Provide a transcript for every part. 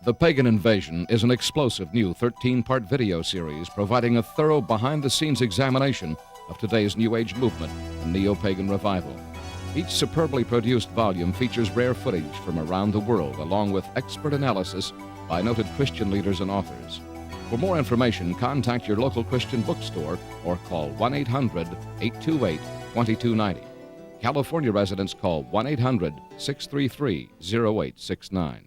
The Pagan Invasion is an explosive new 13-part video series providing a thorough behind-the-scenes examination of today's New Age movement and neo-pagan revival. Each superbly produced volume features rare footage from around the world, along with expert analysis by noted Christian leaders and authors. For more information, contact your local Christian bookstore or call 1-800-828-2290. California residents call 1-800-633-0869.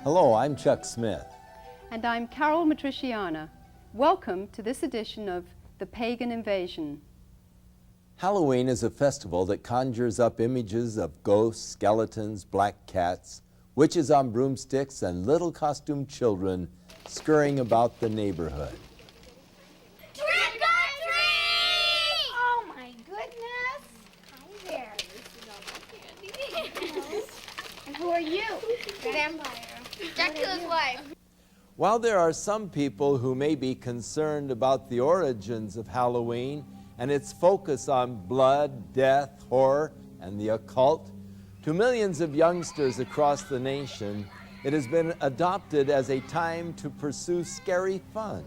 Hello, I'm Chuck Smith. And I'm Carol Matriciana. Welcome to this edition of The Pagan Invasion. Halloween is a festival that conjures up images of ghosts, skeletons, black cats, witches on broomsticks, and little costumed children scurrying about the neighborhood. Trick or treat! Oh my goodness! Hi there. This is all candy. And who are you? Vampire. Dracula's wife. While there are some people who may be concerned about the origins of Halloween and its focus on blood, death, horror, and the occult, to millions of youngsters across the nation, it has been adopted as a time to pursue scary fun.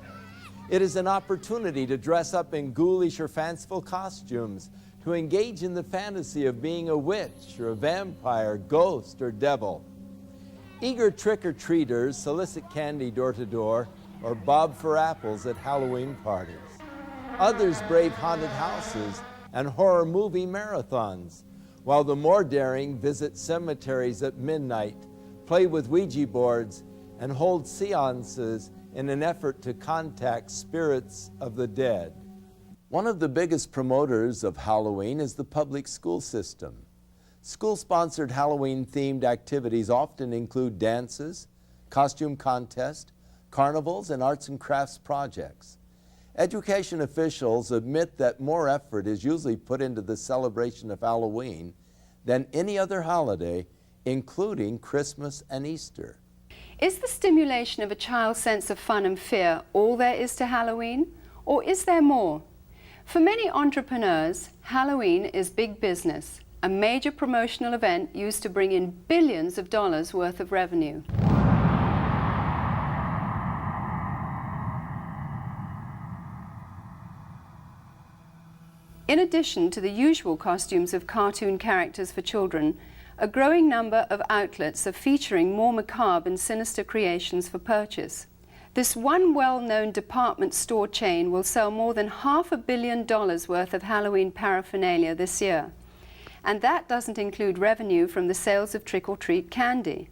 It is an opportunity to dress up in ghoulish or fanciful costumes, to engage in the fantasy of being a witch or a vampire, ghost, or devil. Eager trick-or-treaters solicit candy door to door or bob for apples at Halloween parties. Others brave haunted houses and horror movie marathons. while the more daring visit cemeteries at midnight, play with Ouija boards, and hold seances in an effort to contact spirits of the dead. One of the biggest promoters of Halloween is the public school system. School-sponsored Halloween-themed activities often include dances, costume contests, carnivals, and arts and crafts projects. Education officials admit that more effort is usually put into the celebration of Halloween than any other holiday, including Christmas and Easter. Is the stimulation of a child's sense of fun and fear all there is to Halloween, or is there more? For many entrepreneurs, Halloween is big business, a major promotional event used to bring in billions of dollars worth of revenue. In addition to the usual costumes of cartoon characters for children, a growing number of outlets are featuring more macabre and sinister creations for purchase. This one well-known department store chain will sell more than $500 million worth of Halloween paraphernalia this year. And that doesn't include revenue from the sales of trick-or-treat candy.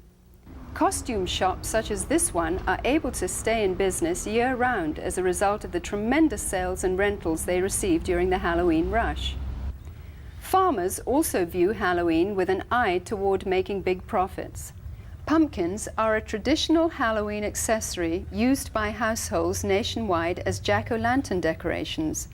Costume shops such as this one are able to stay in business year-round as a result of the tremendous sales and rentals they receive during the Halloween rush. Farmers also view Halloween with an eye toward making big profits. Pumpkins are a traditional Halloween accessory used by households nationwide as jack-o'-lantern decorations.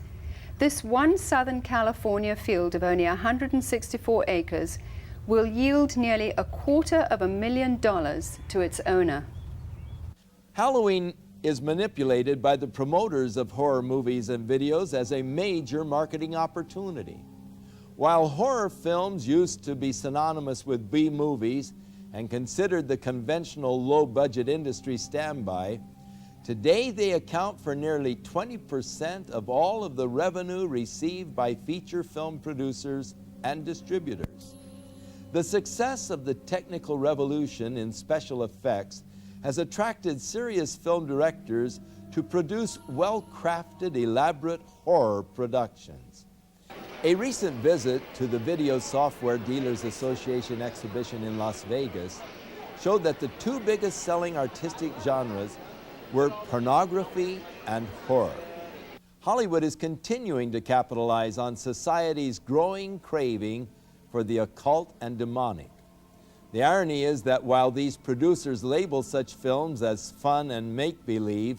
This one Southern California field of only 164 acres will yield nearly $250,000 to its owner. Halloween is manipulated by the promoters of horror movies and videos as a major marketing opportunity. While horror films used to be synonymous with B-movies and considered the conventional low-budget industry standby, today they account for nearly 20% of all of the revenue received by feature film producers and distributors. The success of the technical revolution in special effects has attracted serious film directors to produce well-crafted, elaborate horror productions. A recent visit to the Video Software Dealers Association exhibition in Las Vegas showed that the two biggest selling artistic genres were pornography and horror. Hollywood is continuing to capitalize on society's growing craving for the occult and demonic. The irony is that while these producers label such films as fun and make-believe,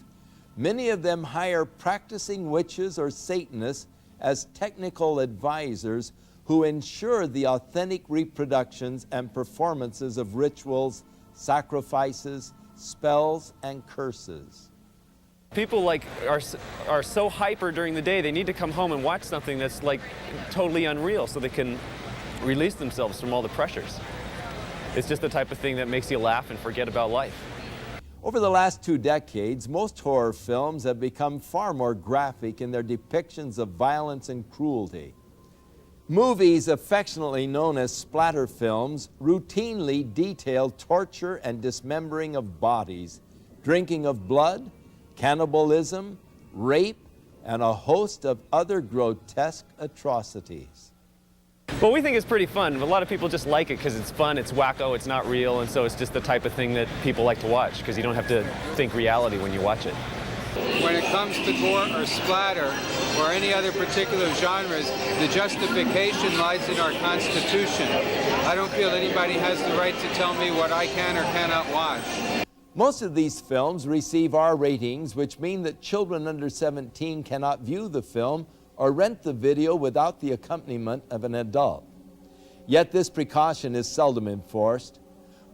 many of them hire practicing witches or Satanists as technical advisors who ensure the authentic reproductions and performances of rituals, sacrifices, spells, and curses. People are so hyper during the day, they need to come home and watch something that's totally unreal so they can release themselves from all the pressures. It's just the type of thing that makes you laugh and forget about life. Over the last 2 decades, most horror films have become far more graphic in their depictions of violence and cruelty. Movies affectionately known as splatter films routinely detail torture and dismembering of bodies, drinking of blood, cannibalism, rape, and a host of other grotesque atrocities. Well, we think it's pretty fun. A lot of people just like it because it's fun, it's wacko, it's not real, and so it's just the type of thing that people like to watch because you don't have to think reality when you watch it. When it comes to gore or splatter or any other particular genres, the justification lies in our Constitution. I don't feel anybody has the right to tell me what I can or cannot watch. Most of these films receive R ratings, which mean that children under 17 cannot view the film or rent the video without the accompaniment of an adult. Yet this precaution is seldom enforced,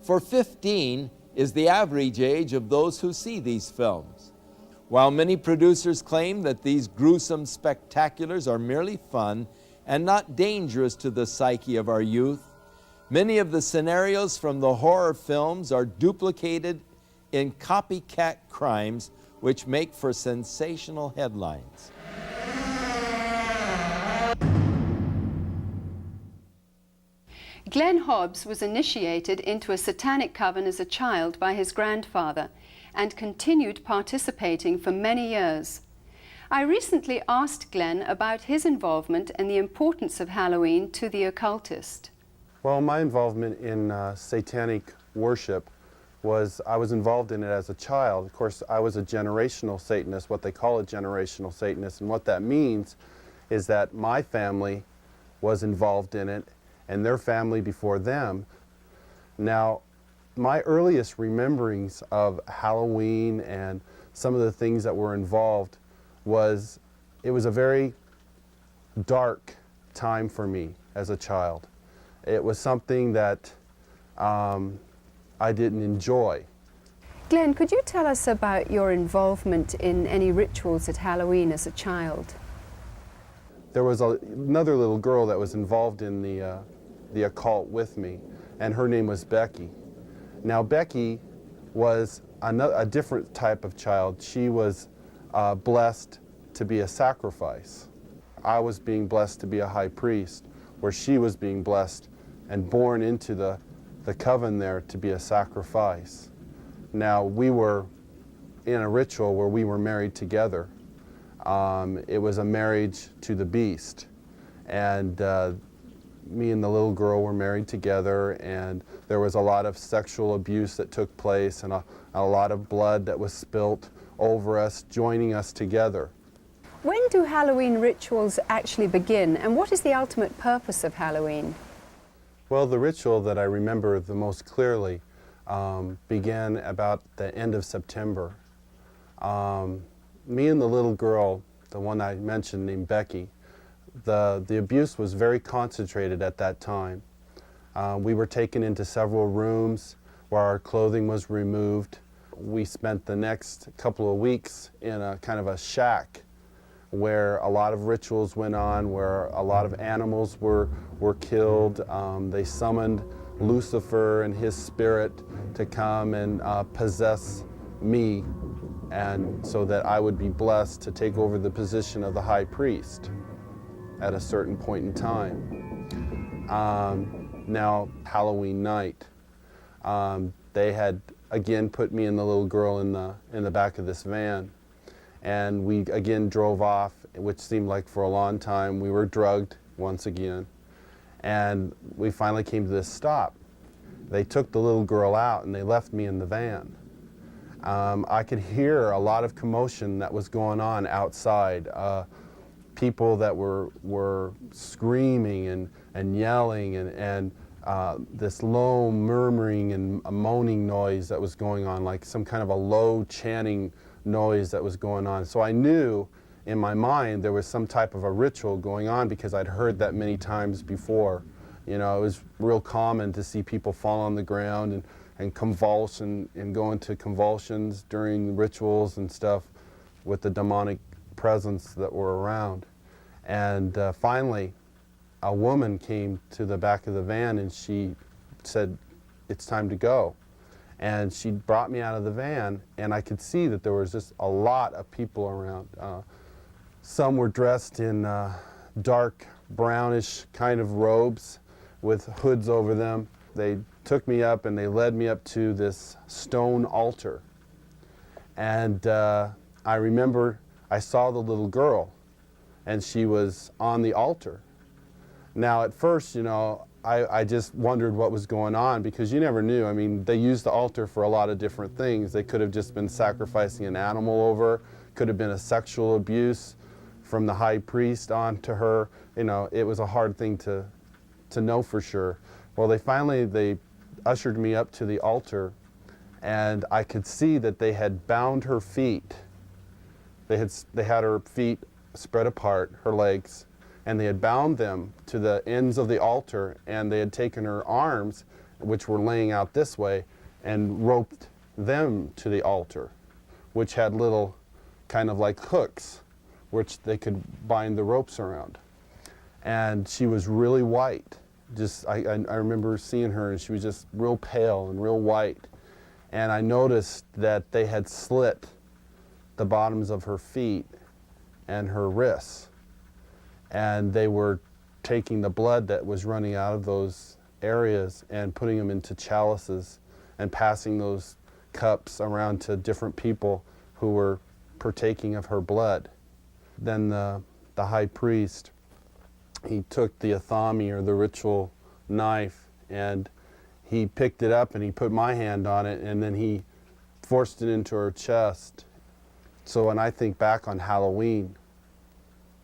for 15 is the average age of those who see these films. While many producers claim that these gruesome spectaculars are merely fun and not dangerous to the psyche of our youth, many of the scenarios from the horror films are duplicated in copycat crimes which make for sensational headlines. Glenn Hobbs was initiated into a satanic coven as a child by his grandfather and continued participating for many years. I recently asked Glenn about his involvement and the importance of Halloween to the occultist. Well, my involvement in satanic worship was, I was involved in it as a child. Of course, I was a generational Satanist, what they call a generational Satanist, and what that means is that my family was involved in it and their family before them. Now, my earliest rememberings of Halloween and some of the things that were involved was, it was a very dark time for me as a child. It was something that I didn't enjoy. Glenn, could you tell us about your involvement in any rituals at Halloween as a child? There was another little girl that was involved in the occult with me, and her name was Becky. Now, Becky was a different type of child. She was blessed to be a sacrifice. I was being blessed to be a high priest, where she was being blessed and born into the coven there to be a sacrifice. Now, we were in a ritual where we were married together. It was a marriage to the beast, and me and the little girl were married together, and there was a lot of sexual abuse that took place, and a lot of blood that was spilt over us, joining us together. When do Halloween rituals actually begin, and what is the ultimate purpose of Halloween? Well, the ritual that I remember the most clearly began about the end of September. Me and the little girl, the one I mentioned named Becky, the abuse was very concentrated at that time. We were taken into several rooms where our clothing was removed. We spent the next couple of weeks in a kind of a shack where a lot of rituals went on, where a lot of animals were killed. They summoned Lucifer and his spirit to come and possess me, and so that I would be blessed to take over the position of the high priest at a certain point in time. Now, Halloween night, they had again put me and the little girl in the back of this van, and we again drove off, which seemed like for a long time. We were drugged once again, and we finally came to this stop. They took the little girl out and they left me in the van. I could hear a lot of commotion that was going on outside. People that were screaming and yelling, and this low murmuring and a moaning noise that was going on, like some kind of a low chanting noise that was going on. So I knew in my mind there was some type of a ritual going on, because I'd heard that many times before. You know, it was real common to see people fall on the ground and convulse and go into convulsions during rituals and stuff with the demonic presence that were around. And finally, a woman came to the back of the van and she said, "It's time to go." And she brought me out of the van, and I could see that there was just a lot of people around. Some were dressed in dark brownish kind of robes with hoods over them. They took me up and they led me up to this stone altar. And I remember I saw the little girl, and she was on the altar. Now, at first, you know, I just wondered what was going on, because you never knew. I mean, they used the altar for a lot of different things. They could have just been sacrificing an animal over, could have been a sexual abuse from the high priest onto her. You know, it was a hard thing to know for sure. Well, they ushered me up to the altar, and I could see that they had bound her feet. They had her feet spread apart, her legs, and they had bound them to the ends of the altar, and they had taken her arms, which were laying out this way, and roped them to the altar, which had little kind of like hooks, which they could bind the ropes around. And she was really white. I remember seeing her, and she was just real pale and real white. And I noticed that they had slit the bottoms of her feet and her wrists, and they were taking the blood that was running out of those areas and putting them into chalices and passing those cups around to different people who were partaking of her blood. Then the high priest, he took the athami, or the ritual knife, and he picked it up and he put my hand on it, and then he forced it into her chest. So when I think back on Halloween,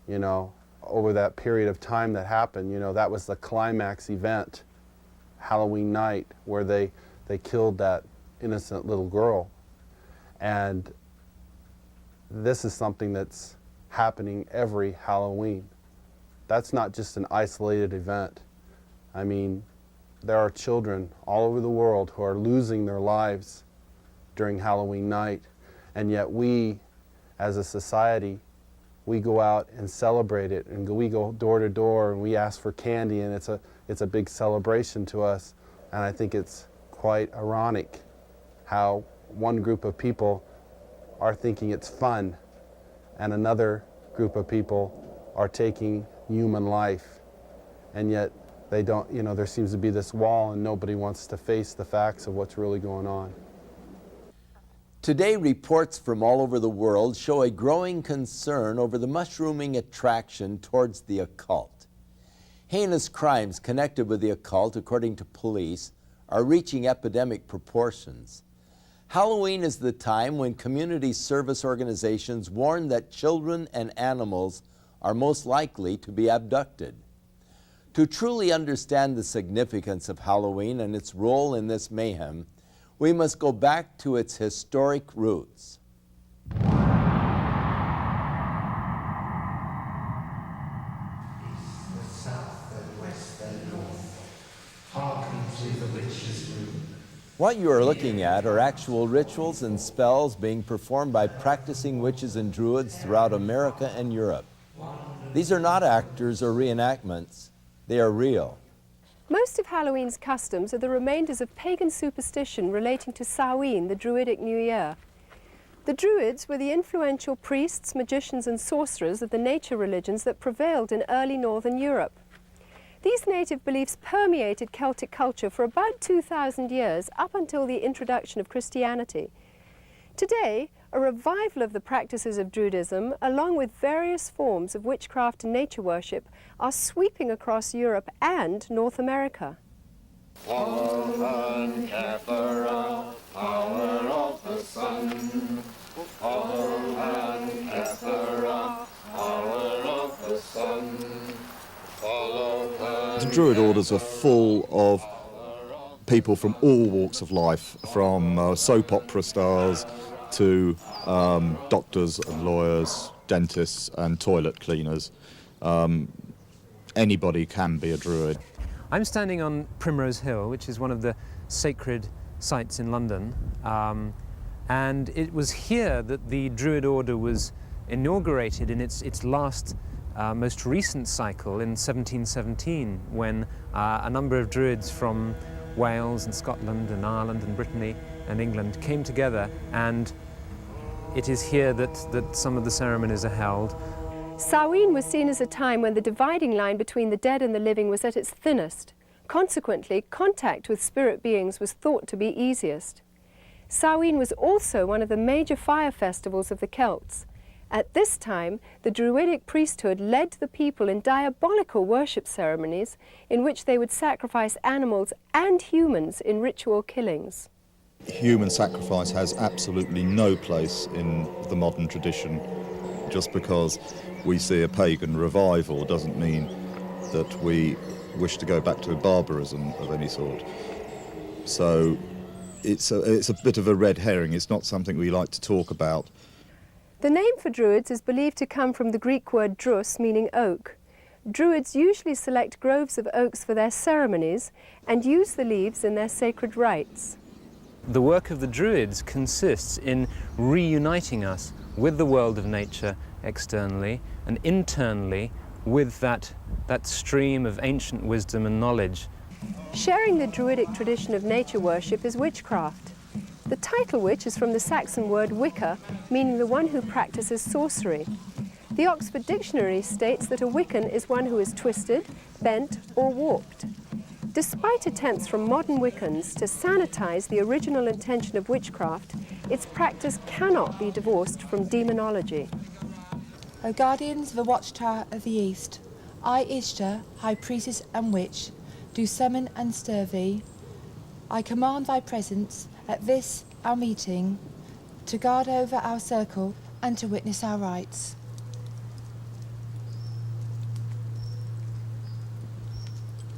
you know, over that period of time that happened, you know, that was the climax event, Halloween night, where they killed that innocent little girl. And this is something that's happening every Halloween. That's not just an isolated event. I mean, there are children all over the world who are losing their lives during Halloween night, and yet we, as a society, we go out and celebrate it, and we go door to door and we ask for candy, and it's a big celebration to us. And I think it's quite ironic how one group of people are thinking it's fun and another group of people are taking human life, and yet they don't, you know, there seems to be this wall and nobody wants to face the facts of what's really going on. Today, reports from all over the world show a growing concern over the mushrooming attraction towards the occult. Heinous crimes connected with the occult, according to police, are reaching epidemic proportions. Halloween is the time when community service organizations warn that children and animals are most likely to be abducted. To truly understand the significance of Halloween and its role in this mayhem, we must go back to its historic roots. What you are looking at are actual rituals and spells being performed by practicing witches and druids throughout America and Europe. These are not actors or reenactments, they are real. Most of Halloween's customs are the remainders of pagan superstition relating to Samhain, the Druidic New Year. The Druids were the influential priests, magicians and sorcerers of the nature religions that prevailed in early northern Europe. These native beliefs permeated Celtic culture for about 2,000 years, up until the introduction of Christianity. Today, a revival of the practices of Druidism, along with various forms of witchcraft and nature worship, are sweeping across Europe and North America. Power of the sun. Power of the sun. The Druid orders are full of people from all walks of life, from soap opera stars to doctors and lawyers, dentists and toilet cleaners. Anybody can be a Druid. I'm standing on Primrose Hill, which is one of the sacred sites in London, and it was here that the Druid order was inaugurated in its last most recent cycle in 1717, when a number of Druids from Wales and Scotland and Ireland and Brittany and England came together, and it is here that some of the ceremonies are held. Samhain was seen as a time when the dividing line between the dead and the living was at its thinnest. Consequently, contact with spirit beings was thought to be easiest. Samhain was also one of the major fire festivals of the Celts. At this time, the Druidic priesthood led the people in diabolical worship ceremonies in which they would sacrifice animals and humans in ritual killings. Human sacrifice has absolutely no place in the modern tradition. Just because we see a pagan revival doesn't mean that we wish to go back to barbarism of any sort. So it's a bit of a red herring. It's not something we like to talk about. The name for Druids is believed to come from the Greek word drus, meaning oak. Druids usually select groves of oaks for their ceremonies and use the leaves in their sacred rites. The work of the Druids consists in reuniting us with the world of nature externally and internally with that stream of ancient wisdom and knowledge. Sharing the Druidic tradition of nature worship is witchcraft. The title witch is from the Saxon word Wicca, meaning the one who practices sorcery. The Oxford Dictionary states that a Wiccan is one who is twisted, bent or warped. Despite attempts from modern Wiccans to sanitize the original intention of witchcraft, its practice cannot be divorced from demonology. O guardians of the watchtower of the east, I, Ishtar, high priestess and witch, do summon and stir thee. I command thy presence at this our meeting, to guard over our circle and to witness our rights.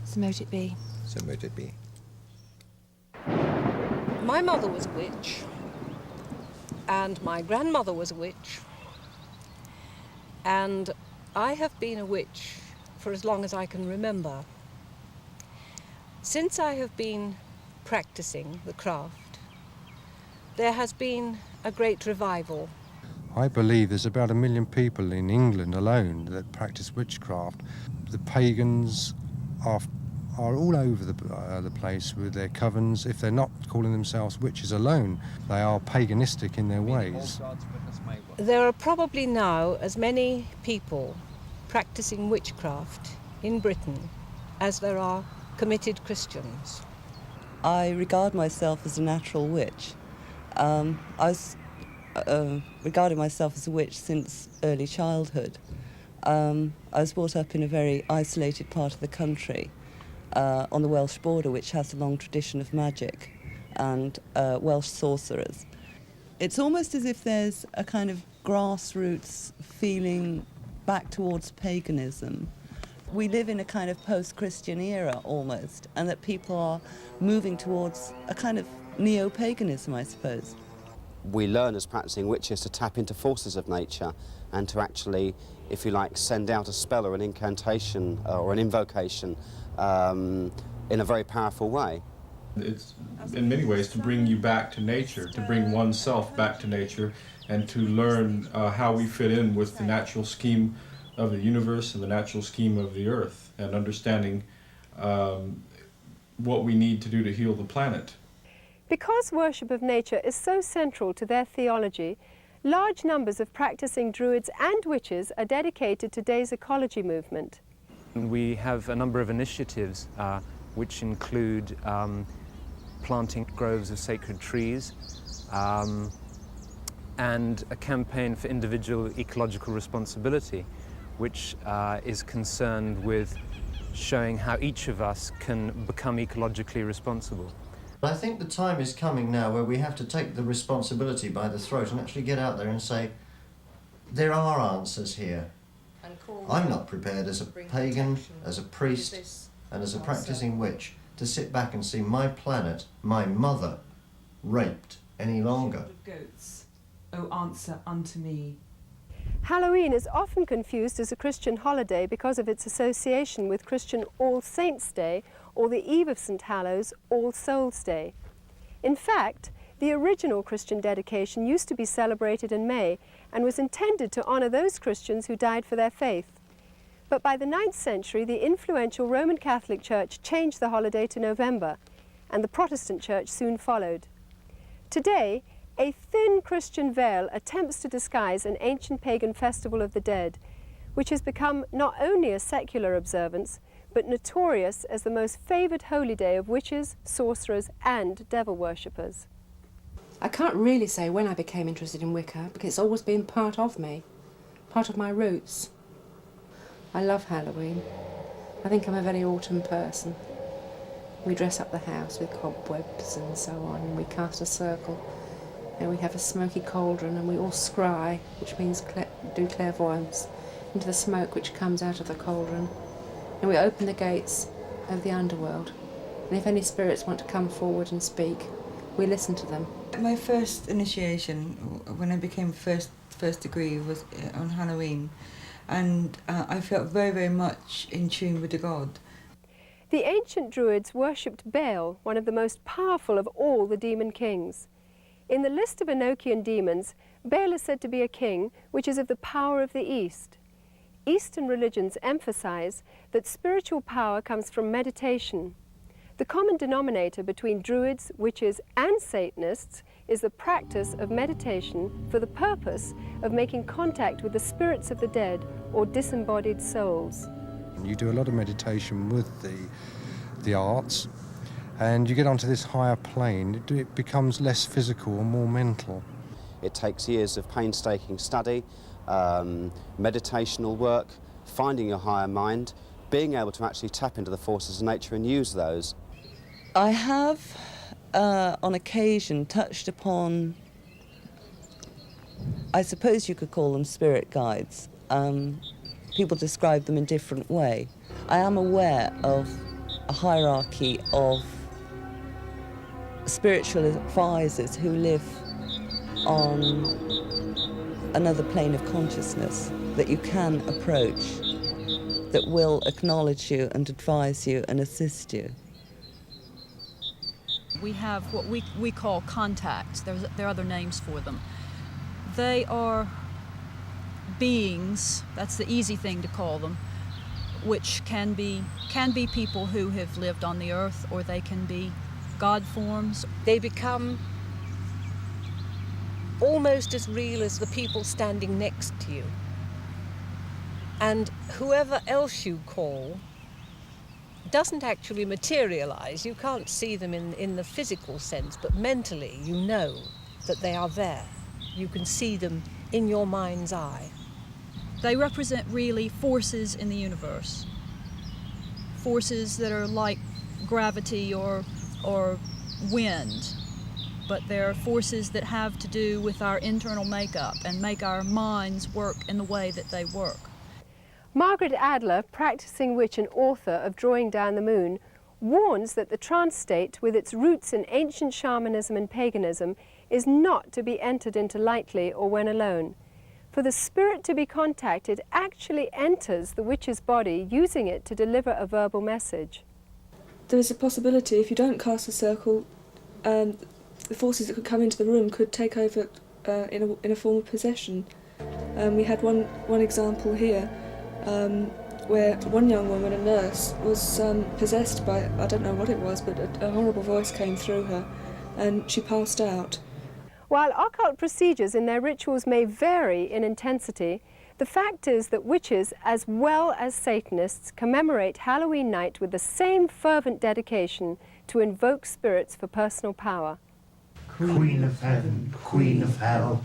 So mote it be. So mote it be. My mother was a witch, and my grandmother was a witch, and I have been a witch for as long as I can remember. Since I have been practicing the craft, there has been a great revival. I believe there's about 1 million people in England alone that practice witchcraft. The pagans are all over the place with their covens. If they're not calling themselves witches alone, they are paganistic in their ways. There are probably now as many people practicing witchcraft in Britain as there are committed Christians. I regard myself as a natural witch. I was regarded myself as a witch since early childhood. I was brought up in a very isolated part of the country, on the Welsh border, which has a long tradition of magic and Welsh sorcerers. It's almost as if there's a kind of grassroots feeling back towards paganism. We live in a kind of post-Christian era almost, and that people are moving towards a kind of neo-paganism, I suppose. We learn as practicing witches to tap into forces of nature and to actually, if you like, send out a spell or an incantation or an invocation in a very powerful way. It's in many ways to bring you back to nature, to bring oneself back to nature, and to learn how we fit in with the natural scheme of the universe and the natural scheme of the earth, and understanding what we need to do to heal the planet. Because worship of nature is so central to their theology, large numbers of practicing druids and witches are dedicated to today's ecology movement. We have a number of initiatives which include planting groves of sacred trees and a campaign for individual ecological responsibility, which is concerned with showing how each of us can become ecologically responsible. I think the time is coming now where we have to take the responsibility by the throat and actually get out there and say, there are answers here. I'm not prepared as a pagan, as a priest, and as a practicing witch to sit back and see my planet, my mother, raped any longer. Goats, O answer unto me. Halloween is often confused as a Christian holiday because of its association with Christian All Saints' Day or the Eve of St. Hallows, All Souls' Day. In fact, the original Christian dedication used to be celebrated in May and was intended to honour those Christians who died for their faith. But by the 9th century, the influential Roman Catholic Church changed the holiday to November, and the Protestant Church soon followed. Today, a thin Christian veil attempts to disguise an ancient pagan festival of the dead, which has become not only a secular observance, but notorious as the most favoured holy day of witches, sorcerers and devil worshippers. I can't really say when I became interested in Wicca, because it's always been part of me, part of my roots. I love Halloween. I think I'm a very autumn person. We dress up the house with cobwebs and so on, and we cast a circle, and we have a smoky cauldron, and we all scry, which means do clairvoyance, into the smoke which comes out of the cauldron. And we open the gates of the underworld, and if any spirits want to come forward and speak, we listen to them. My first initiation, when I became first degree, was on Halloween, and I felt very, very much in tune with the god. The ancient Druids worshipped Baal, one of the most powerful of all the demon kings. In the list of Enochian demons, Baal is said to be a king which is of the power of the East. Eastern religions emphasize that spiritual power comes from meditation. The common denominator between Druids, witches and Satanists is the practice of meditation for the purpose of making contact with the spirits of the dead or disembodied souls. You do a lot of meditation with the arts, and you get onto this higher plane. It becomes less physical and more mental. It takes years of painstaking study, meditational work, finding your higher mind, being able to actually tap into the forces of nature and use those. I have, on occasion, touched upon, I suppose you could call them spirit guides. People describe them in different way. I am aware of a hierarchy of spiritual advisors who live on another plane of consciousness that you can approach, that will acknowledge you and advise you and assist you. We have what we call contacts. There are other names for them. They are beings, that's the easy thing to call them, which can be people who have lived on the earth, or they can be God forms. They become almost as real as the people standing next to you. And whoever else you call doesn't actually materialize. You can't see them in the physical sense, but mentally you know that they are there. You can see them in your mind's eye. They represent really forces in the universe. Forces that are like gravity or wind, but they're forces that have to do with our internal makeup and make our minds work in the way that they work. Margaret Adler, practicing witch and author of Drawing Down the Moon, warns that the trance state, with its roots in ancient shamanism and paganism, is not to be entered into lightly or when alone. For the spirit to be contacted actually enters the witch's body, using it to deliver a verbal message. There is a possibility, if you don't cast a circle, the forces that could come into the room could take over in a form of possession. We had one example here, where one young woman, a nurse, was possessed by, I don't know what it was, but a horrible voice came through her and she passed out. While occult procedures in their rituals may vary in intensity, the fact is that witches, as well as Satanists, commemorate Halloween night with the same fervent dedication to invoke spirits for personal power. Queen of heaven, queen of hell,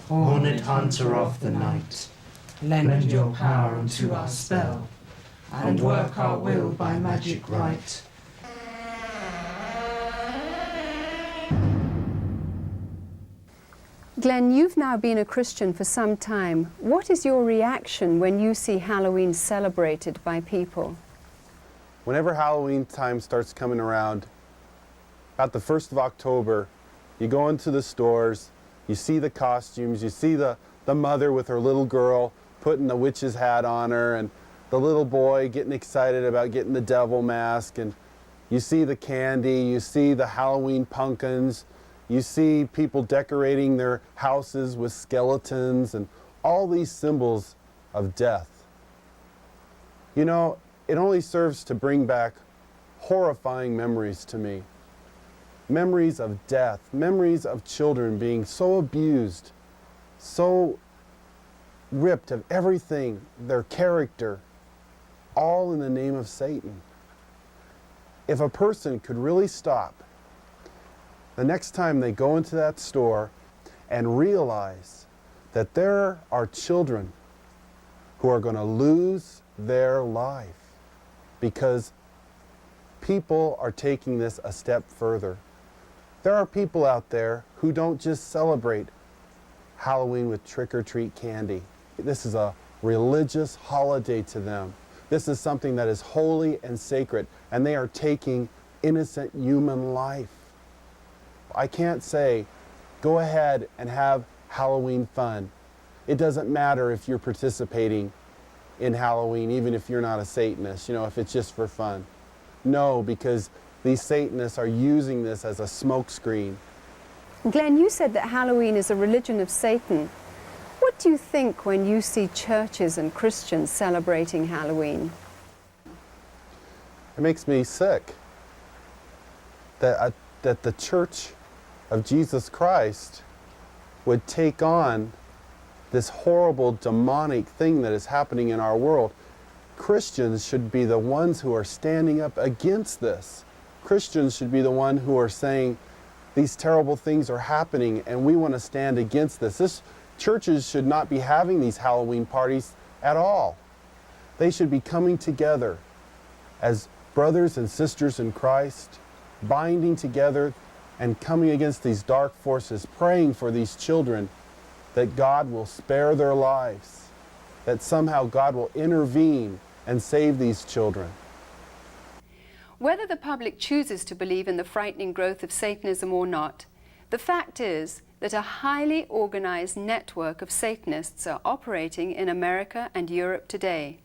horned hunter of the night, lend your power unto our spell, and work our will by magic right. Glenn, you've now been a Christian for some time. What is your reaction when you see Halloween celebrated by people? Whenever Halloween time starts coming around, about the 1st of October, you go into the stores, you see the costumes, you see the mother with her little girl putting the witch's hat on her, and the little boy getting excited about getting the devil mask, and you see the candy, you see the Halloween pumpkins, you see people decorating their houses with skeletons and all these symbols of death. You know, it only serves to bring back horrifying memories to me. Memories of death, memories of children being so abused, so ripped of everything, their character, all in the name of Satan. If a person could really stop the next time they go into that store and realize that there are children who are going to lose their life because people are taking this a step further. There are people out there who don't just celebrate Halloween with trick-or-treat candy. This is a religious holiday to them. This is something that is holy and sacred, and they are taking innocent human life. I can't say, go ahead and have Halloween fun. It doesn't matter if you're participating in Halloween, even if you're not a Satanist, you know, if it's just for fun. No, because these Satanists are using this as a smokescreen. Glenn, you said that Halloween is a religion of Satan. What do you think when you see churches and Christians celebrating Halloween? It makes me sick that the Church of Jesus Christ would take on this horrible demonic thing that is happening in our world. Christians should be the ones who are standing up against this. Christians should be the ones who are saying these terrible things are happening and we want to stand against this. Churches should not be having these Halloween parties at all. They should be coming together as brothers and sisters in Christ, binding together and coming against these dark forces, praying for these children that God will spare their lives, that somehow God will intervene and save these children. Whether the public chooses to believe in the frightening growth of Satanism or not, the fact is that a highly organized network of Satanists are operating in America and Europe today.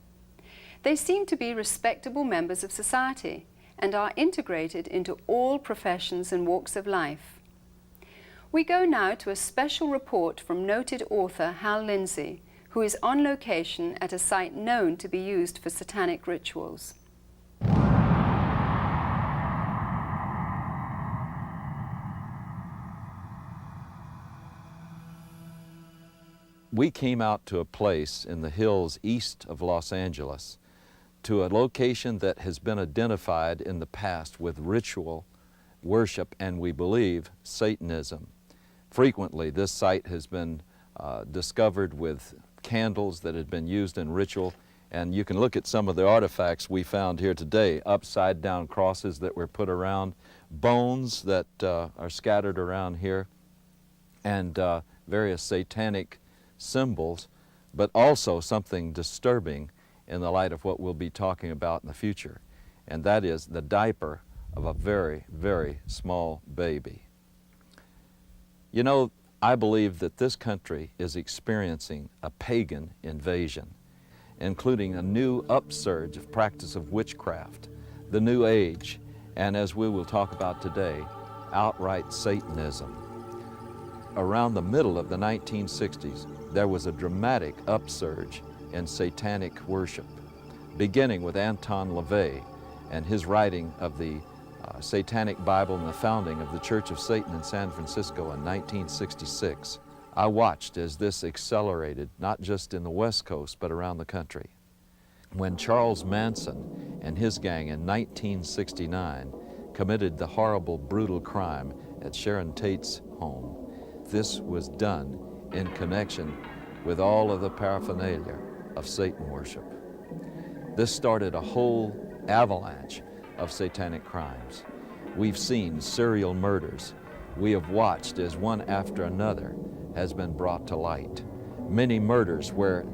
They seem to be respectable members of society and are integrated into all professions and walks of life. We go now to a special report from noted author Hal Lindsey, who is on location at a site known to be used for satanic rituals. We came out to a place in the hills east of Los Angeles, to a location that has been identified in the past with ritual worship and, we believe, Satanism. Frequently, this site has been discovered with candles that had been used in ritual, and you can look at some of the artifacts we found here today, upside-down crosses that were put around, bones that are scattered around here, and various satanic symbols, but also something disturbing in the light of what we'll be talking about in the future, and that is the diaper of a very, very small baby. You know, I believe that this country is experiencing a pagan invasion, including a new upsurge of practice of witchcraft, the New Age, and as we will talk about today, outright Satanism. Around the middle of the 1960s, there was a dramatic upsurge in satanic worship, beginning with Anton LaVey and his writing of the Satanic Bible and the founding of the Church of Satan in San Francisco in 1966. I watched as this accelerated, not just in the West Coast, but around the country. When Charles Manson and his gang in 1969 committed the horrible, brutal crime at Sharon Tate's home, this was done in connection with all of the paraphernalia of Satan worship. This started a whole avalanche of satanic crimes. We've seen serial murders. We have watched as one after another has been brought to light. Many murders where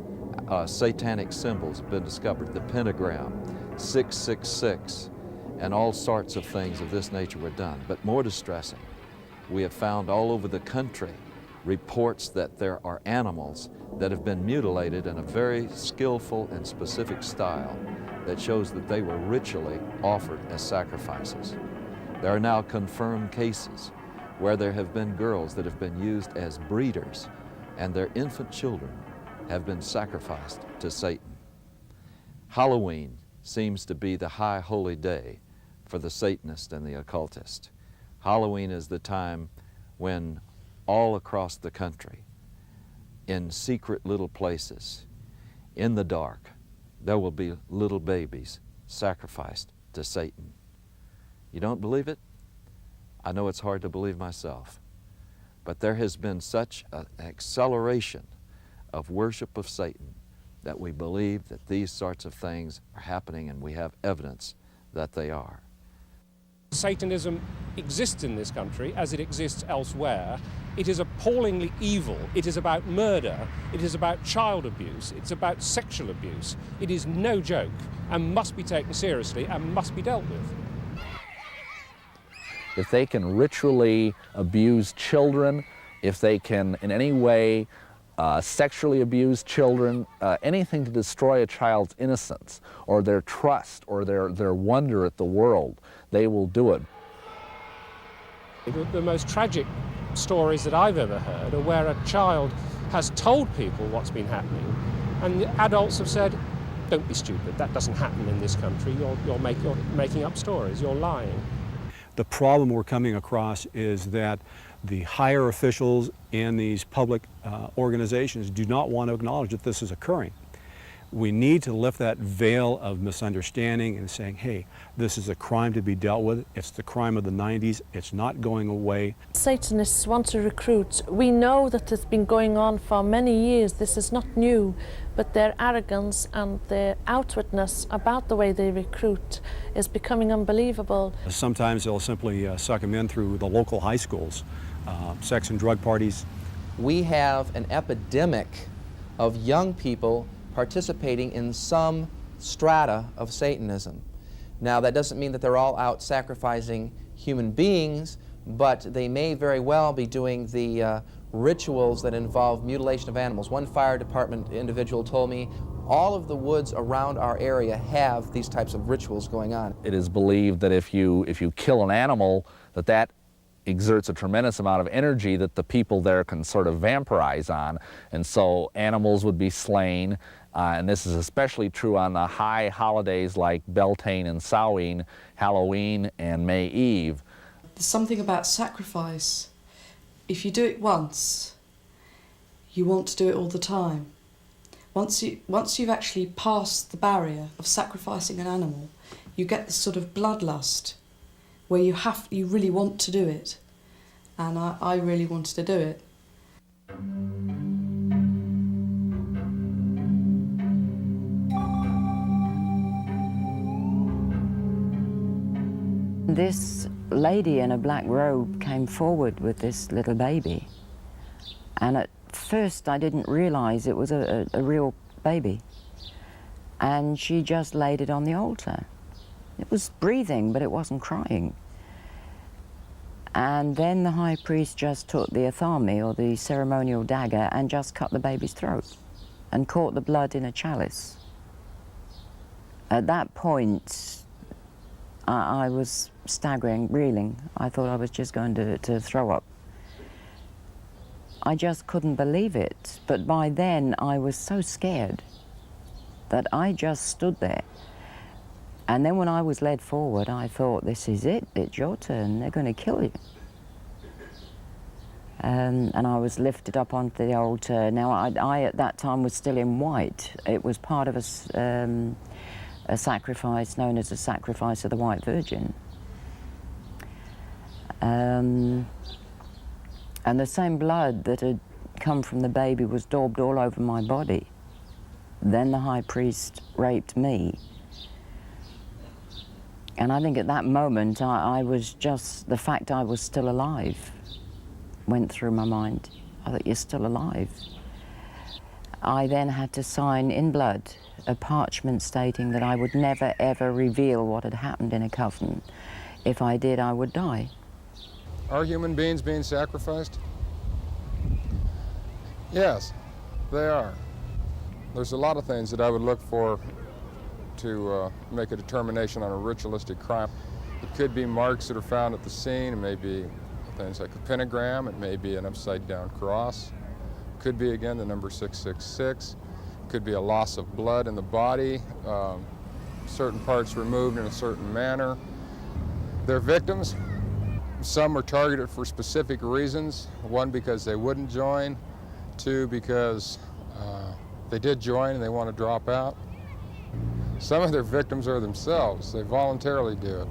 satanic symbols have been discovered, the pentagram, 666, and all sorts of things of this nature were done. But more distressing, we have found all over the country reports that there are animals that have been mutilated in a very skillful and specific style that shows that they were ritually offered as sacrifices. There are now confirmed cases where there have been girls that have been used as breeders and their infant children have been sacrificed to Satan. Halloween seems to be the high holy day for the Satanist and the occultist. Halloween is the time when all across the country, in secret little places, in the dark, there will be little babies sacrificed to Satan. You don't believe it? I know it's hard to believe myself, but there has been such an acceleration of worship of Satan that we believe that these sorts of things are happening, and we have evidence that they are. Satanism exists in this country as it exists elsewhere. It is appallingly evil. It is about murder. It is about child abuse. It's about sexual abuse. It is no joke and must be taken seriously and must be dealt with. If they can ritually abuse children, if they can in any way sexually abuse children, anything to destroy a child's innocence or their trust or their wonder at the world, they will do it. The most tragic stories that I've ever heard are where a child has told people what's been happening, and the adults have said, "Don't be stupid, that doesn't happen in this country, you're making up stories, you're lying." The problem we're coming across is that the higher officials in these public organizations do not want to acknowledge that this is occurring. We need to lift that veil of misunderstanding and saying, hey, this is a crime to be dealt with. It's the crime of the 90s. It's not going away. Satanists want to recruit. We know that it's been going on for many years. This is not new, but their arrogance and their outwardness about the way they recruit is becoming unbelievable. Sometimes they'll simply suck them in through the local high schools, sex and drug parties. We have an epidemic of young people participating in some strata of Satanism. Now, that doesn't mean that they're all out sacrificing human beings, but they may very well be doing the rituals that involve mutilation of animals. One fire department individual told me all of the woods around our area have these types of rituals going on. It is believed that if you kill an animal, that exerts a tremendous amount of energy that the people there can sort of vampirize on, and so animals would be slain. And this is especially true on the high holidays like Beltane and Samhain, Halloween and May Eve. There's something about sacrifice. If you do it once, you want to do it all the time. Once you've actually passed the barrier of sacrificing an animal, you get this sort of bloodlust where you really want to do it. And I really wanted to do it. This lady in a black robe came forward with this little baby, and at first I didn't realize it was a real baby, and she just laid it on the altar. It was breathing, but it wasn't crying. And then the high priest just took the athame, or the ceremonial dagger, and just cut the baby's throat and caught the blood in a chalice. At that point, I was staggering, reeling. I thought I was just going to throw up. I just couldn't believe it. But by then, I was so scared that I just stood there. And then when I was led forward, I thought, this is it. It's your turn. They're going to kill you. And I was lifted up onto the altar. Now, I at that time was still in white. It was part of a sacrifice known as the sacrifice of the White Virgin. And the same blood that had come from the baby was daubed all over my body. Then the high priest raped me. And I think at that moment, I was just, the fact I was still alive went through my mind. I thought, you're still alive. I then had to sign in blood a parchment stating that I would never, ever reveal what had happened in a coven. If I did, I would die. Are human beings being sacrificed? Yes, they are. There's a lot of things that I would look for to make a determination on a ritualistic crime. It could be marks that are found at the scene. It may be things like a pentagram. It may be an upside-down cross. It could be, again, the number 666. It could be a loss of blood in the body, certain parts removed in a certain manner. They're victims. Some are targeted for specific reasons. One, because they wouldn't join. Two, because they did join and they want to drop out. Some of their victims are themselves. They voluntarily do it.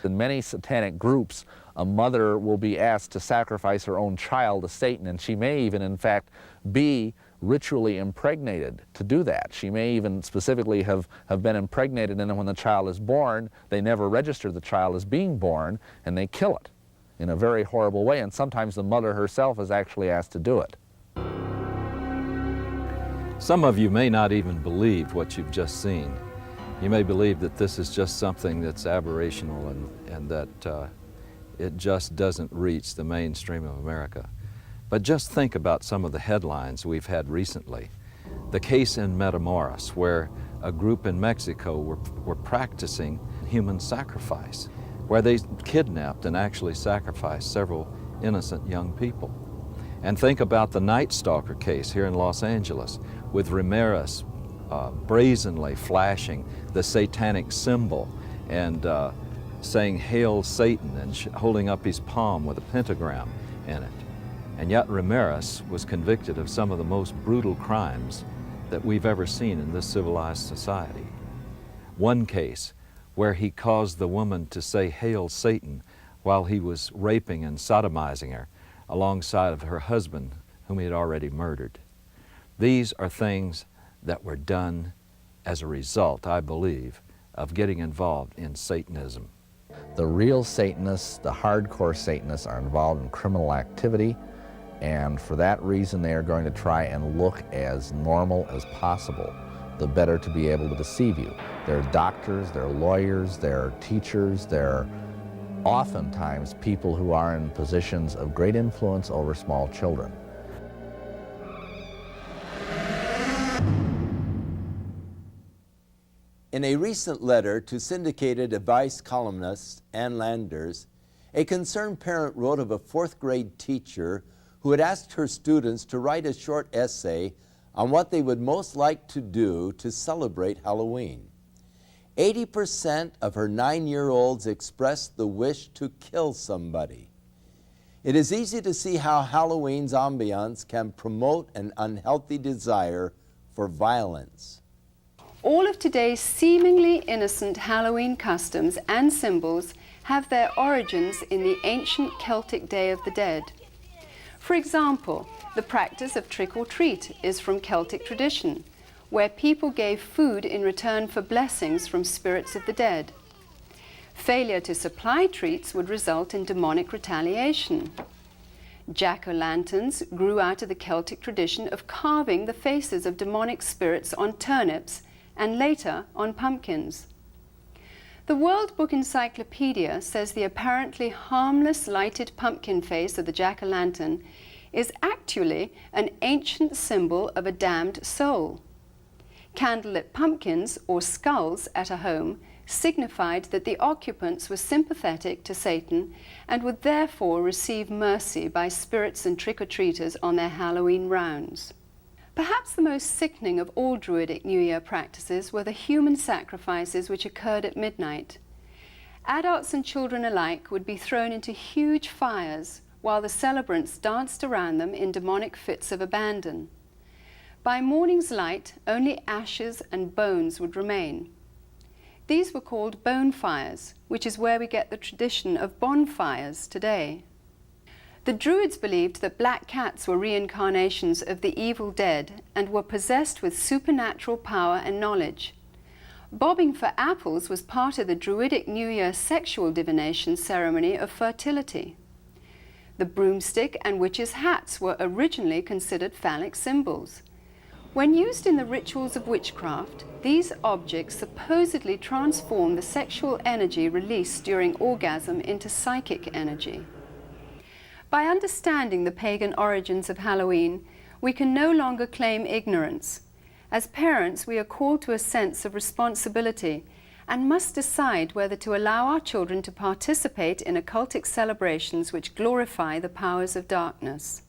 In many satanic groups, a mother will be asked to sacrifice her own child to Satan, and she may even, in fact, be ritually impregnated to do that. She may even specifically have been impregnated, and then when the child is born, they never register the child as being born, and they kill it in a very horrible way, and sometimes the mother herself is actually asked to do it. Some of you may not even believe what you've just seen. You may believe that this is just something that's aberrational and that it just doesn't reach the mainstream of America. But just think about some of the headlines we've had recently. The case in Matamoros, where a group in Mexico were practicing human sacrifice, where they kidnapped and actually sacrificed several innocent young people. And think about the Night Stalker case here in Los Angeles, with Ramirez brazenly flashing the satanic symbol and saying, "Hail Satan," and holding up his palm with a pentagram in it. And yet Ramirez was convicted of some of the most brutal crimes that we've ever seen in this civilized society. One case where he caused the woman to say, "Hail Satan," while he was raping and sodomizing her alongside of her husband, whom he had already murdered. These are things that were done as a result, I believe, of getting involved in Satanism. The real Satanists, the hardcore Satanists, are involved in criminal activity, and for that reason they are going to try and look as normal as possible, the better to be able to deceive you. They're doctors, they're lawyers, they're teachers, they're oftentimes people who are in positions of great influence over small children. In a recent letter to syndicated advice columnist Ann Landers, a concerned parent wrote of a fourth grade teacher who had asked her students to write a short essay on what they would most like to do to celebrate Halloween. 80% of her 9-year-olds expressed the wish to kill somebody. It is easy to see how Halloween's ambiance can promote an unhealthy desire for violence. All of today's seemingly innocent Halloween customs and symbols have their origins in the ancient Celtic Day of the Dead. For example, the practice of trick-or-treat is from Celtic tradition, where people gave food in return for blessings from spirits of the dead. Failure to supply treats would result in demonic retaliation. Jack-o'-lanterns grew out of the Celtic tradition of carving the faces of demonic spirits on turnips and later on pumpkins. The World Book Encyclopedia says the apparently harmless lighted pumpkin face of the jack-o'-lantern is actually an ancient symbol of a damned soul. Candlelit pumpkins, or skulls, at a home signified that the occupants were sympathetic to Satan and would therefore receive mercy by spirits and trick-or-treaters on their Halloween rounds. Perhaps the most sickening of all Druidic New Year practices were the human sacrifices which occurred at midnight. Adults and children alike would be thrown into huge fires while the celebrants danced around them in demonic fits of abandon. By morning's light, only ashes and bones would remain. These were called bone fires, which is where we get the tradition of bonfires today. The Druids believed that black cats were reincarnations of the evil dead and were possessed with supernatural power and knowledge. Bobbing for apples was part of the Druidic New Year sexual divination ceremony of fertility. The broomstick and witches' hats were originally considered phallic symbols. When used in the rituals of witchcraft, these objects supposedly transform the sexual energy released during orgasm into psychic energy. By understanding the pagan origins of Halloween, we can no longer claim ignorance. As parents, we are called to a sense of responsibility and must decide whether to allow our children to participate in occultic celebrations which glorify the powers of darkness.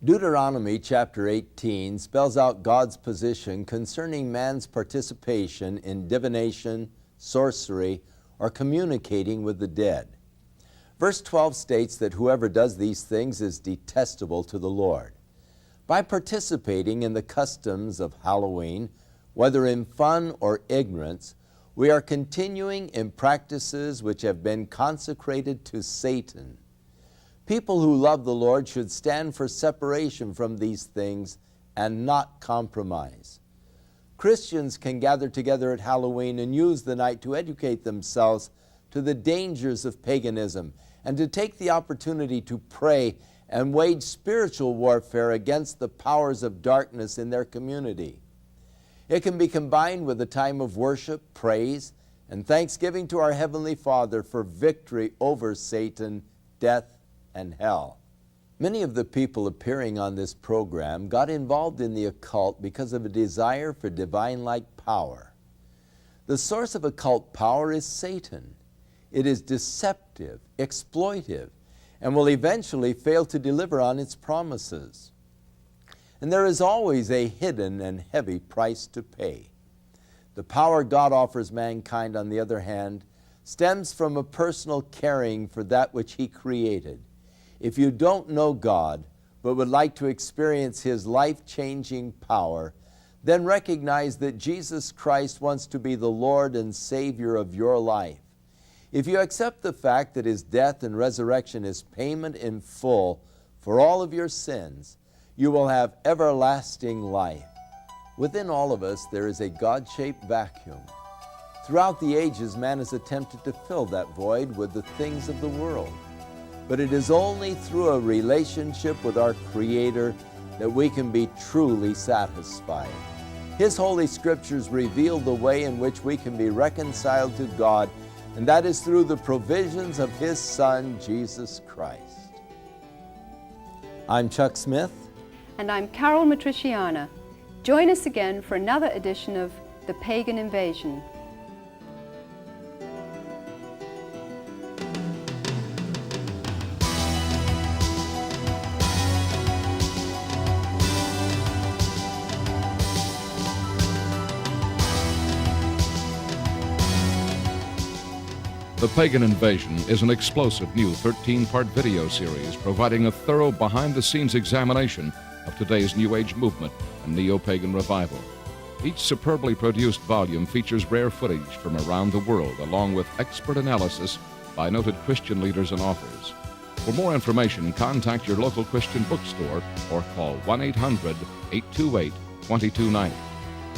Deuteronomy chapter 18 spells out God's position concerning man's participation in divination, sorcery, or communicating with the dead. Verse 12 states that whoever does these things is detestable to the Lord. By participating in the customs of Halloween, whether in fun or ignorance, we are continuing in practices which have been consecrated to Satan. People who love the Lord should stand for separation from these things and not compromise. Christians can gather together at Halloween and use the night to educate themselves to the dangers of paganism and to take the opportunity to pray and wage spiritual warfare against the powers of darkness in their community. It can be combined with a time of worship, praise, and thanksgiving to our Heavenly Father for victory over Satan, death, and hell. Many of the people appearing on this program got involved in the occult because of a desire for divine-like power. The source of occult power is Satan. It is deceptive, exploitive, and will eventually fail to deliver on its promises. And there is always a hidden and heavy price to pay. The power God offers mankind, on the other hand, stems from a personal caring for that which He created. If you don't know God, but would like to experience His life-changing power, then recognize that Jesus Christ wants to be the Lord and Savior of your life. If you accept the fact that His death and resurrection is payment in full for all of your sins, you will have everlasting life. Within all of us, there is a God-shaped vacuum. Throughout the ages, man has attempted to fill that void with the things of the world. But it is only through a relationship with our Creator that we can be truly satisfied. His Holy Scriptures reveal the way in which we can be reconciled to God, and that is through the provisions of His Son, Jesus Christ. I'm Chuck Smith. And I'm Carol Matriciana. Join us again for another edition of The Pagan Invasion. The Pagan Invasion is an explosive new 13-part video series providing a thorough behind-the-scenes examination of today's New Age movement and neo-pagan revival. Each superbly produced volume features rare footage from around the world, along with expert analysis by noted Christian leaders and authors. For more information, contact your local Christian bookstore or call 1-800-828-2290.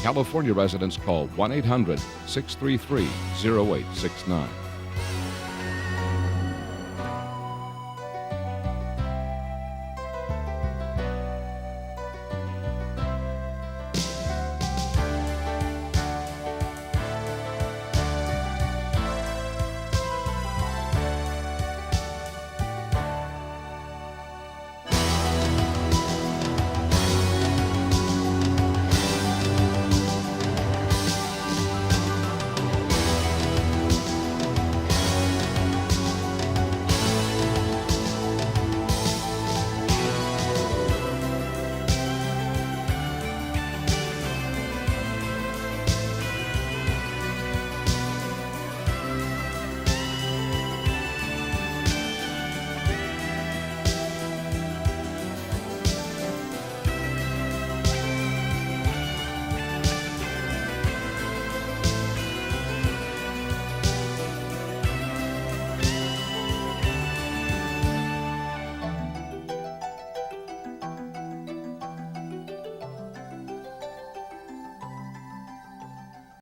California residents call 1-800-633-0869.